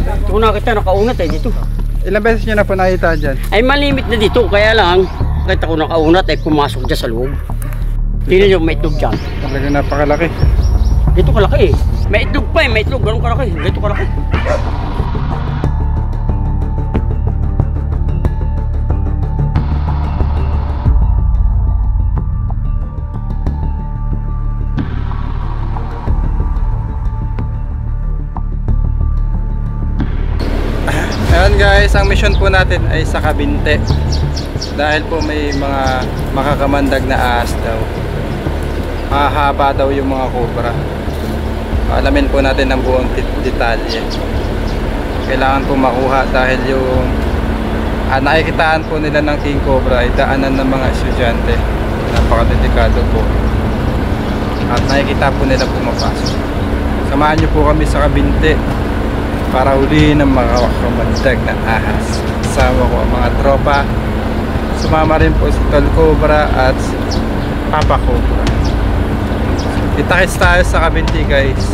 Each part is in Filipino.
Ito ko nakita, nakaunat dito. Ilang beses nyo na po nakita dyan? Ay malimit na dito, kaya lang nakita ko nakaunat ay pumasok dyan sa loob. Tingnan nyo, may itlog dyan. Talagang napakalaki. Dito kalaki eh. May itlog pa eh, may itlog, ganun kalaki. Dito kalaki. Ayan guys, ang mission po natin ay sa Kabinte. Dahil po may mga makakamandag na ahas daw. Mahaba daw yung mga cobra. Alamin po natin ang buong detalye. Kailangan po makuha dahil yung nakikitaan po nila ng king cobra ay daanan ng mga estudyante. Napakadelikado po. At nakikita po nila pumapasok. Samahan nyo po kami sa Kabinte para hulihin ng mga makamandag na ahas. Kasama ko ang mga tropa. Sumama rin po si Tol Cobra at si Papa Cobra. Kita-kits tayo sa Kabinte guys.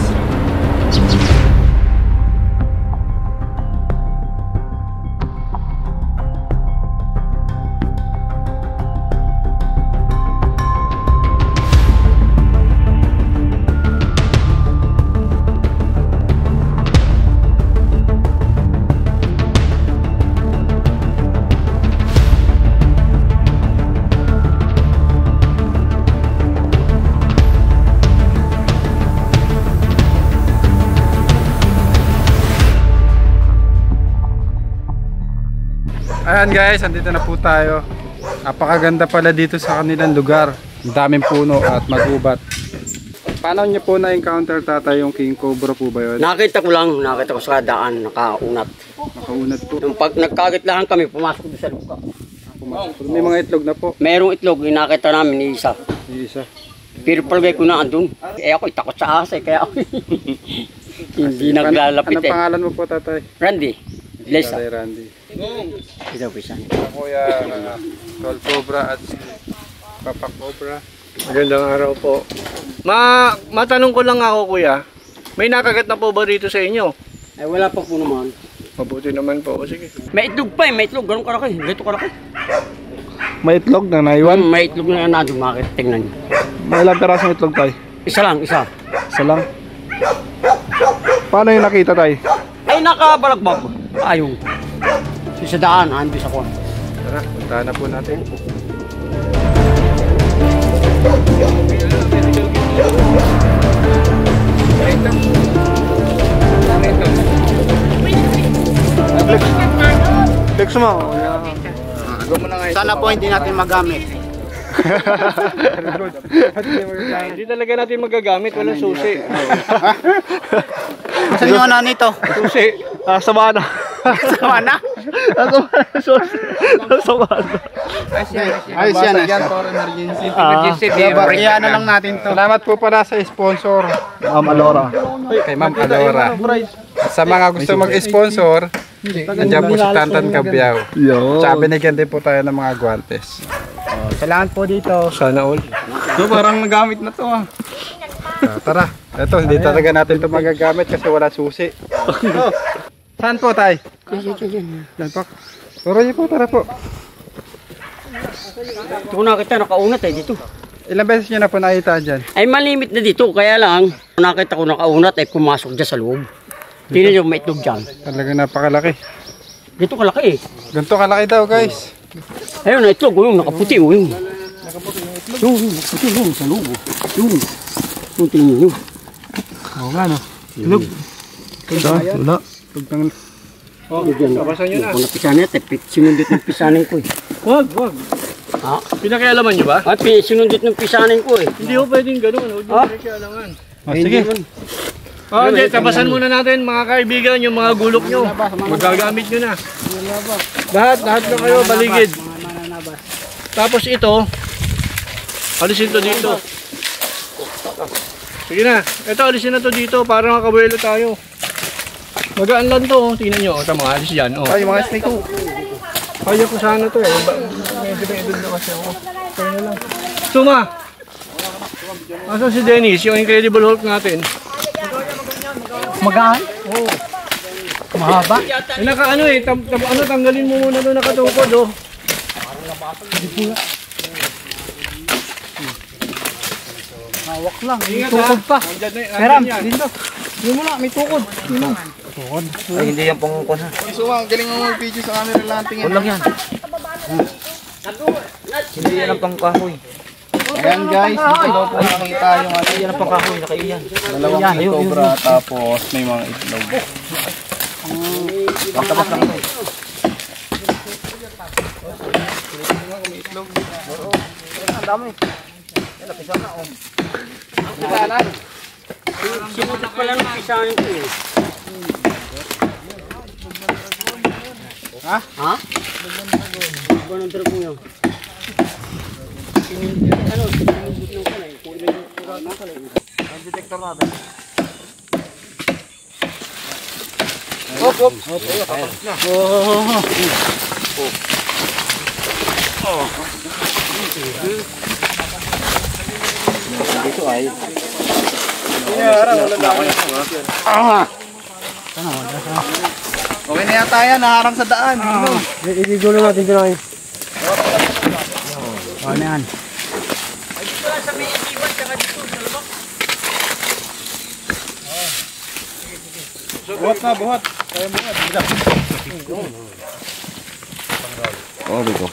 Ayan guys, andito na po tayo. Napakaganda pala dito sa kanilang lugar. Ang daming puno at magubat. Paano niyo po na-encounter tatay yung king cobra po ba yun? Nakita ko sa daan, nakaunat. Nakaunat po. Nung pag nagkakitlahan kami, pumasok doon sa lupa. May mga itlog na po. Merong itlog, nakita namin isa. Isa. Pero palagay ko na andun. Ako takot sa ahas kaya ako hindi naglalapit Anong pangalan mo po tatay? Randy. Lesa. Tatay Randy. Ito po siya. Kuya Tol Cobra at si Papa Cobra. Magandang araw po. Matanong ko lang ako kuya, may nakagat na po ba dito sa inyo? Ay wala pa po naman. Mabuti naman po. O, sige. May itlog pa eh, may itlog. Ganun kalaki. Dito kalaki. May itlog na naiwan? May itlog na nandun, makikita. Tingnan nyo. May ilang pirasong itlog tay? Isa lang, isa. Isa lang? Paano yung nakita tay? Ay nakabalagbag. Ayong. Sa daan, andi sa kuwan. Tara, puntahan na po natin. Flex mo. Sana po hindi natin magamit. Hindi talaga natin magagamit, walang susi. Saan yung ano nito? Susi, sama na. Sama na? Sama na. Ayos yan. Emergency. Kaya na lang natin to. Salamat po pala sa sponsor, Ma'am Alora. Kay Ma'am Alora. Sa mga gusto mag-sponsor, nandiyan po si Tantan Cabiao. Tsaka binigyan din po tayo ng mga guantes. Salamat po dito. Sana all. So, parang nagamit na to ah. Tara, ito hindi talaga natin ito magagamit kasi wala susi. Saan po tay? Yan po. Turo niyo po, tara po. Ito ko nakita, nakaunat dito. Ilang beses nyo na po nakita dyan? Ay malimit na dito, kaya lang nakita ko nakaunat ay pumasok dyan sa loob. Tingnan nyo, may itlog dyan. Talagang napakalaki. Dito kalaki eh. Ganito kalaki daw guys. Ayun, na itlog, yung nakaputi o yun. Yung nakaputi yun sa loob. Yung tingnan nyo. Oo nga no. Itlog. Wala. Kabasan nyo na. Kung napisanin, sinundot ng pisanin ko eh. Wag. Ha? Pinakialaman nyo ba? At sinundot ng pisanin ko eh. Hindi ko pwedeng gano'n. Huwag nyo pinakialaman. Sige. Hindi, tabasan muna natin mga kaibigan yung mga gulok nyo. Magagamit nyo na. Lahat na kayo, baligid. Tapos ito, alisin to dito. Sige na, ito alisin na to dito para makabuelo tayo. Magaan lang to, tingnan nyo. Ito mga alis dyan. Ay, mga snake ko. Kaya ko sana to eh. Medyo may edad na kasi ako. Kaya na lang. Suma! Asan si Dennis, yung Incredible Hulk natin? Magaan? Oo. Mahaba. Naka ano eh, tanggalin mo muna doon nakatukod oh. Hawak lang. May Ingat, tukod ha? pa. Meram, Dito. Yun mo lang, may tukod. Yun lang. Ay, hindi yan pang kuha. Suwang, galing mo mag-video sa camera lang tingin. Huwag lang yan. Hindi yan ang pangkahoy. Ayan guys, dito daw po nakita yung ano. Yan ang pangkahoy, nakaiyan. Dalawang king cobra tapos may mga itlog. Pagtabas lang ito. Ang dami. Yan, napisan na oh. Sinutot pa lang ang isa nito eh. Ha? Ha? Ganun trip mo yun. Ano, sinubot ng kanay. Kung ilan yung pura ng kanay. Ang detector natin. Hop, hop. Hop, tapos na. Dito ay. Okay na yata yan, naharang sa daan. Igulo natin dito na. Ano yan? Buhat na, buhat. Kaya mo nga, Oh, dito.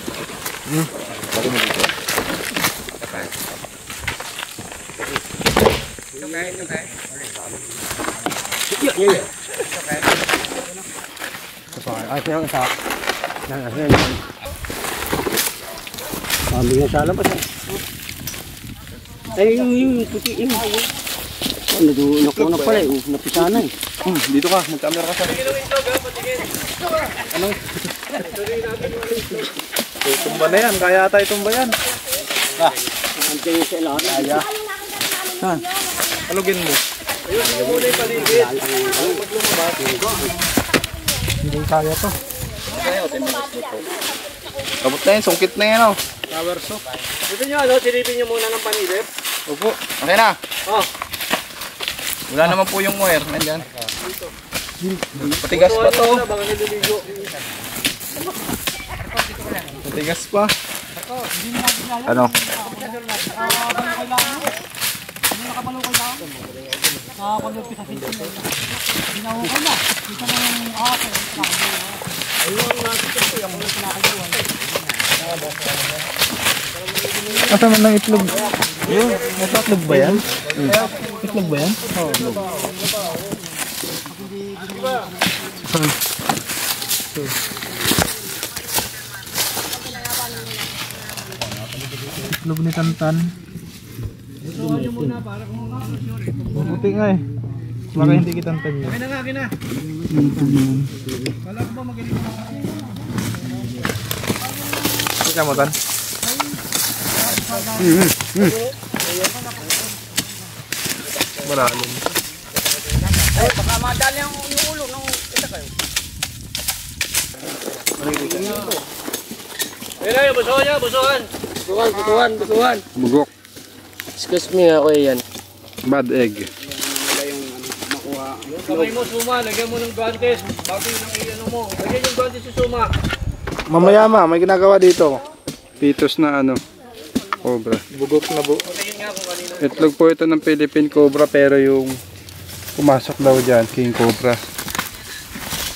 Kami nga sa labas. Ay, yung puti yung. Ano doon, nakuha na pala eh. Napisa na eh. Dito ka, mag-camera ka sa. Ano? Tumba na yan, kaya tayo tumba yan. Andiyan yung sa ilalim. Kaya. Saan? Alugin mo. Hindi kaya to. Kabot na yan, sungkit na yan oh. Tower soup. Gusto nyo ano, silipin nyo muna ng panilip. Opo. Okay na. Oh. Wala naman po yung wire. Nandyan. Patigas pa to. Baka nililigo. Patigas pa. Ano? Asa man ng itlog? Yun, nasa itlog ba yan? Itlog ba yan? Oo, itlog. Itlog ni Tantan. Buti nga eh. Baka hindi kitantan niya. Akin na nga, akin na. Kala ko ba magaling mo? Hindi ka mo tan? Malalim. Ay, baka madali ang ulo ng kita kayo. Ayun na, busuhan niya, busuhan. Butuhan. Bugok. Excuse me ako yan. Bad egg. Kamay mo, suma, lagyan mo ng guantes. Bago yung iano mo. Lagyan yung guantes sa suma. Mamaya may ginagawa dito. Pitos na ano, cobra. Bugok na Itlog po ito ng Philippine cobra pero yung pumasok daw dyan, king cobra.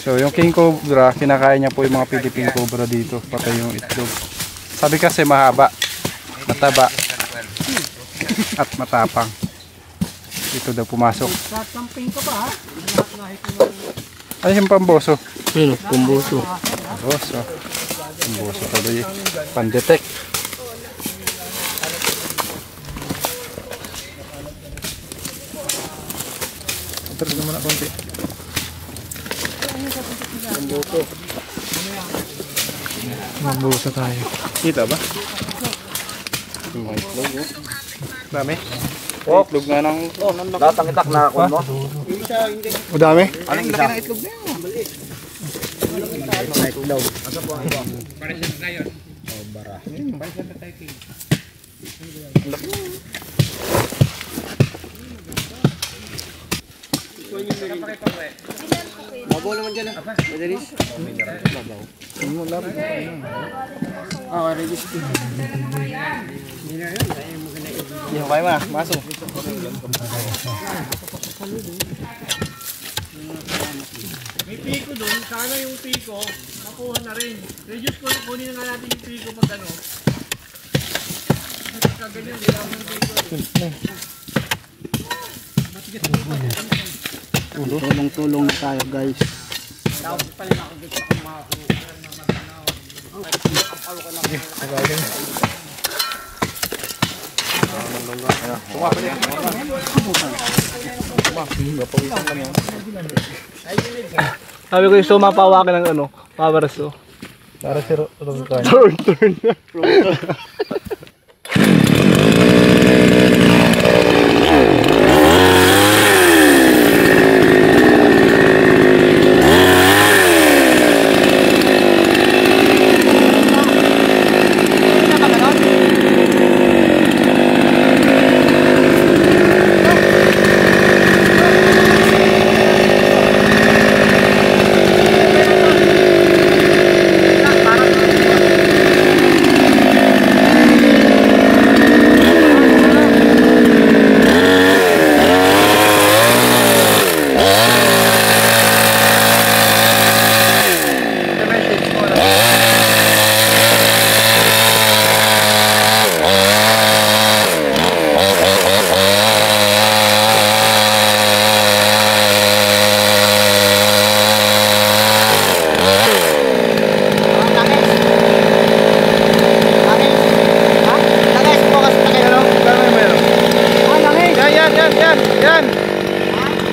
So yung king cobra, kinakain niya po yung mga Philippine cobra dito, patay yung itlog. Sabi kasi mahaba, mataba, at matapang. Ito daw pumasok. Camping ka ba ha? Ay, yung pamboso. Yun, pumbuso. Pamboso. Pamboso tuloy. Pandetect. Terus naman na konti. Pamboso. Pamboso tayo. Kita ba? Mga itlog oh. Dami. Oh, itlog nga ng... Datang itak na ako mo. O dami? Anong isa? Itlog na yun. Babaw naman dyan ah. Madalis. Babaw. Ah, Regis. Hindi ko kayo ma. Maso. May piko doon. Sana yung piko, makuha na rin. Reduce ko, kunin na nga natin yung piko pag ano. Kaganyan, di lang yung piko. Tulong-tulong na tayo guys. Sabi ko yung sumapawakan ng ano, pabaraso. Para si Roncan. Turn.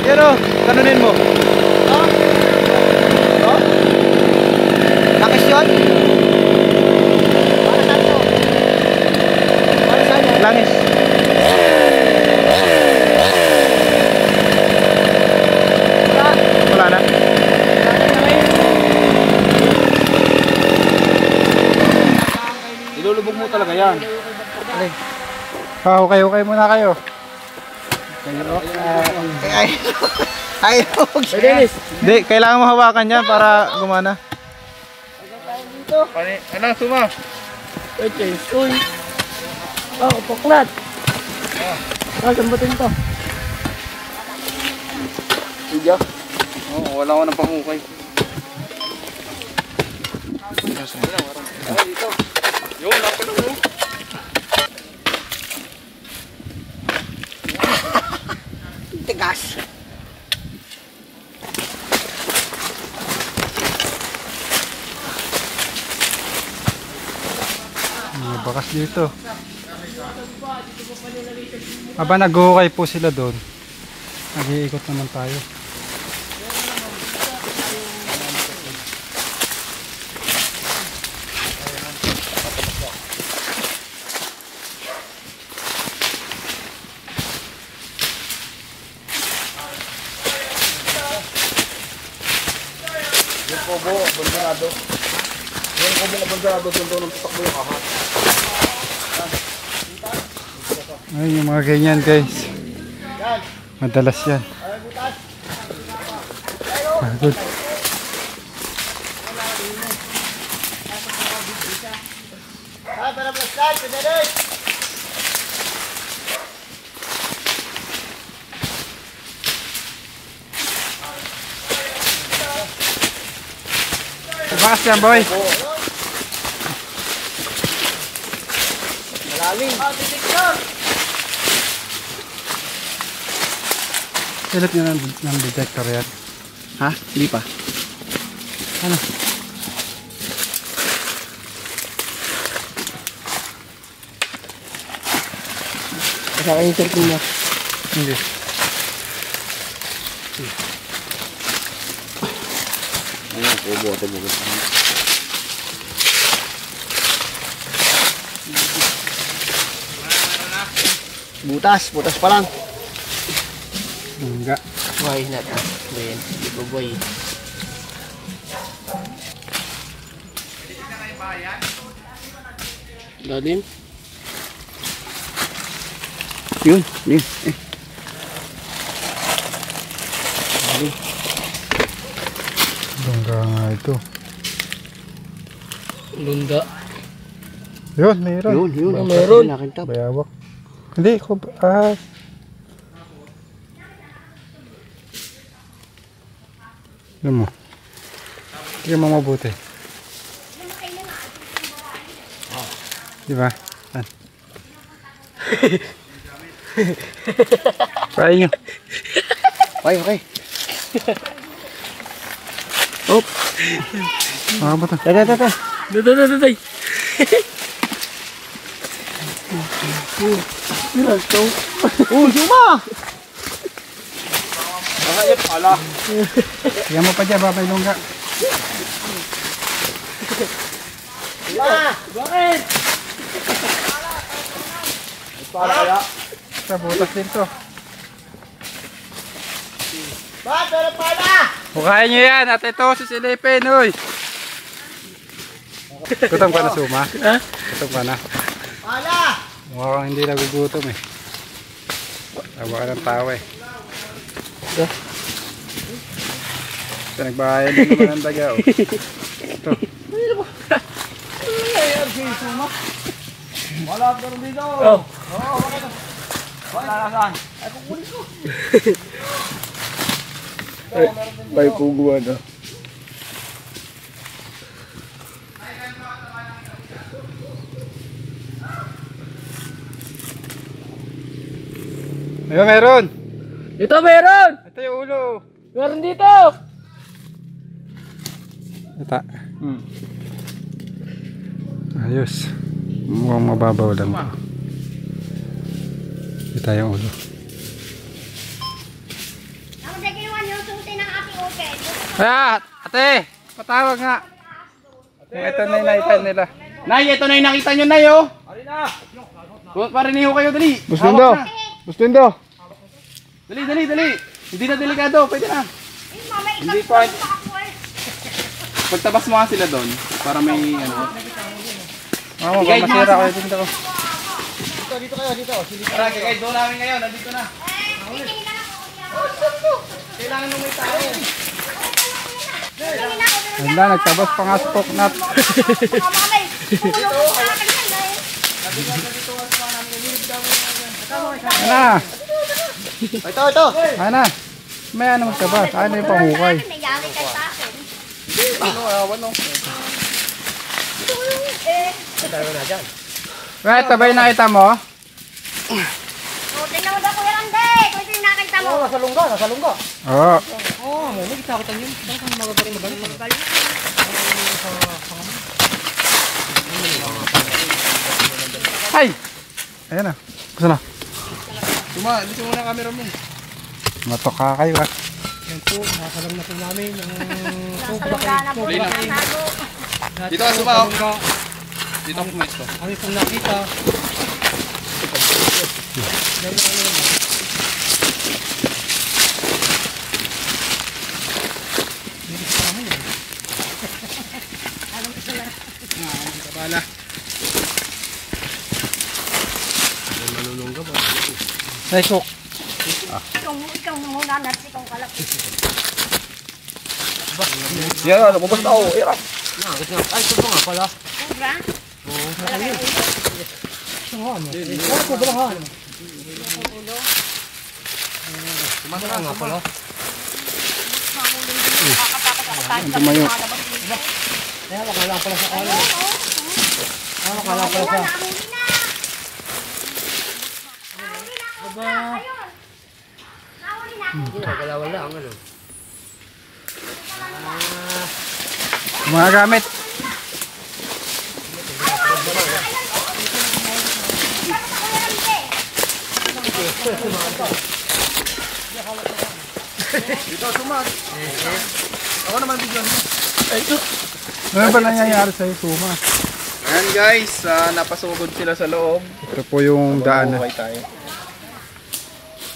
Yan o, tanunin mo. Lakis yun? Para saan to? Para saan yan? Langis. Wala na. Ilulubog mo talaga yan. Okay muna kayo. Hindi, kailangan mo hawakan yan para gumana. Ano, suma? Uy. Oh, poklat. Sambutin to. Iya. Oo, wala ko ng pangukay. Dito. Yung lapin mo. Tigas. Bakas dito. Aba, nag-hukay po sila doon. Nag-iikot naman tayo. Yung kubo, abandonado. Yung kubo, abandonado doon ng patakbo yung aha. Ayun yung mga ganyan guys. Madalas yan. Good. Bakas yan boy. Malalim. Silip nyo ng detector yan. Ha? Hindi pa. Ano? Sa akin yung cellphone mo. Hindi. Ayan, kubo. Ito bukas. Butas pa lang. Enggak. Why not? Then, ito boy. Dalim. Yun. Hanggang nga ito. Lunda. Yun, meron. Yun. Meron. Nakintab. Bayawak. Hindi, cobra. Ano mo? Tingnan mo mabuti. Diba? Yan. Pahay nyo. Okay. Op! Mga ba ito? Tata. Daday. Suma! Tingnan mo pa dyan, babay lungga. Bakit? Sa butas din to. Hukain nyo yan at ito sisilipin, uy. Gutom ka na, Suma? Ha? Gutom ka na. Mukhang hindi nagugutom eh. Tawa ka ng tao eh. Ito, nagbahayan din naman ng daga oh. Ito. Wala ka rin dito. Oh. Wala ka saan? Ay, kukunin ko. May kuguan oh. Ayun, meron! Ito meron! Ito yung ulo. Meron dito! Ito. Ayos. Mukhang mababaw lang. Ito yung ulo. Ako na ginawa niyo suotin ng ating open. Ah, ate! Patawag nga. Ito na yung nakita nila. Nay, ito na yung nakita nyo, Nay, oh. Pariniho kayo, dali. Bustindo! Bustindo! Dali. Hindi na delikado, pwede na. Mama, Hindi ikaw pa. Pagtabas mo nga sila doon, para may ano. Mama, baka masira kayo dito ko. Tara, guys, doon namin ngayon, nandito na. Kailangan nung may tao. Handa, nagtabas pa nga spok nut. Ano? Ito. Ano? May ano magtabas? Ano yung panghukay? Nangyari kay sa akin. Right, tabay nakita mo? Tingnan mo daw Kuya Randy. Kung ito yung nakita mo. Nasa lungga. Oo. May kita niyo. Saan magagaling magaling? Ay! Ayan na. Gusto na? Dito muna ang camera mo. Matoka kayo ah. Yan po, nakasalang na po namin ng Wala na po. Dito ka, Suma, oh. Dito ako pumesto. kami pong nakita. Kabala. Nice hook. Ikaw muna nat ikaw kalap. Yan, lumabas na ako. Hirap. Ay, ito nga pala. Sobra. Kumasa nga pala. Tumayo. Kaya wakala pala sa kala. Wakala pala sa... Wala ang ano. Mga gamit. Dito, Suma. Ako naman bigyan mo. Ano ba nangyayari sa'yo, Suma? Ayan guys, napasugod sila sa loob. Ito po yung daan na. Buhay tayo.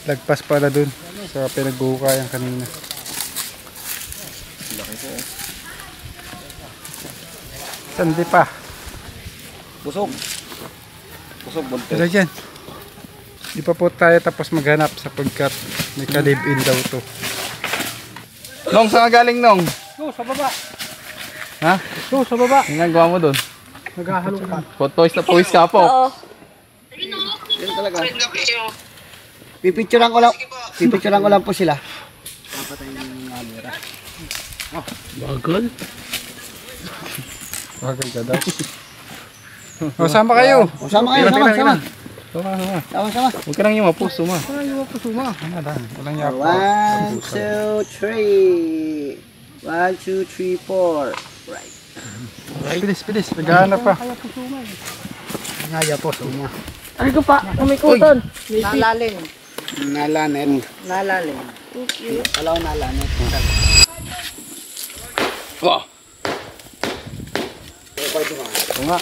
Lagpas pala dun sa pinagbuhukayan kanina. Laki po. Sandi pa. Busog buntis. Pero dyan. Di pa po tayo tapos maghanap sapagkat may ka-live-in daw to. Nong, saan ka galing, Nong? sa baba. Ha? Ito, sa baba. Ang ginagawa mo doon? Naghahalo ka. Photos na pawis ka po. Oo. Yan talaga. Pipicturean ko lang po sila. Bagal. Bagay ka daw. O, sama kayo. Sama kayo, sama. Sama. Huwag ka nang yung mapuso ma. Walang yako. 1, 2, 3. 1, 2, 3, 4. Right. Pilis. Naghahanap pa. Ngaya po, suma. Ano ko pa? Kumikutan. Nalalim. Nalalim. Kalaw nalalim. Wow. Nga.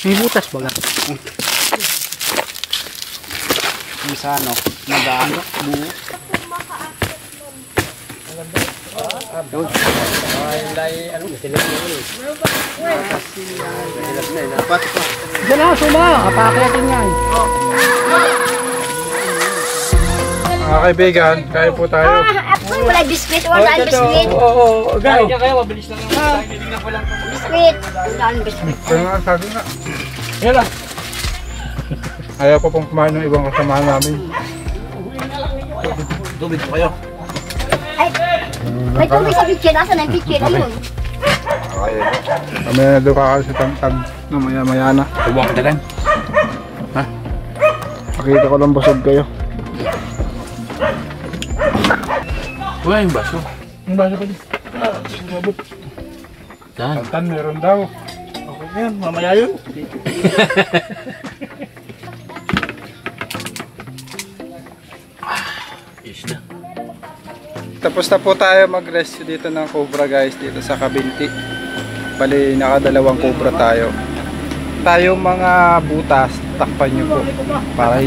May butas ba? Yung sa ano, madaan. Diyan na, suma. Kapakyatin yan. Mga kaibigan, kain po tayo. Wala biskuit. Wala biskuit. Oo, gano'n. Kaya mabilis lang naman. Titignan ko lang. Biskuit. Wala biskuit. Kaya nga sabi nga. Yan lang. Ayaw pa pong kumain ng ibang kasamahan namin. Tubig ko kayo. Ay, may tubig sa kitchen. Asan ang kitchen? Ayun. Kami na doon kakal sa tangtag na maya-maya na. Huwag ka na lang. Pakita ko lang busog kayo. Wala yung baso. Ang baso pa din. Saan? Tantan meron daw. Okay yan, mamaya yun. Tapos na po tayo mag-rescue dito ng cobra guys dito sa Kabinti. Bali nakadalawang cobra tayo. Tayong mga butas, takpan nyo po para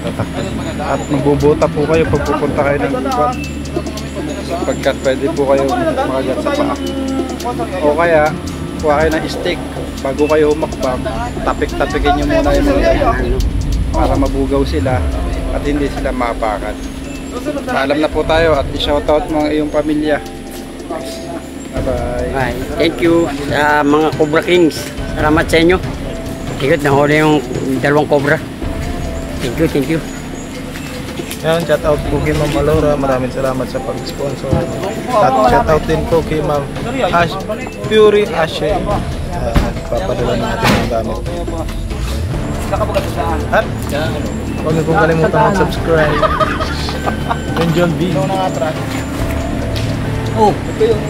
tatakpan. At magbubuta po kayo pag pupunta kayo ng gubat. Sapagkat pwede po kayo makagat sa paa. O kaya kuha kayo ng stick bago kayo humakbang, tapik-tapikin nyo muna yung mga para mabugaw sila at hindi sila maapakan. Paalam na po tayo at i-shoutout mga iyong pamilya. Bye-bye. Bye. Thank you sa mga Cobra Kings. Salamat sa inyo. Ikot na huli yung dalawang cobra. Thank you. Yan, shout out po kay Ma'am Alora. Maraming salamat sa pag-sponsor. At shout out din po kay Ma'am Fury Ashe. Papadala natin ang gamit. At huwag niyo pong kalimutan mag-subscribe. John B. Oh, ito yung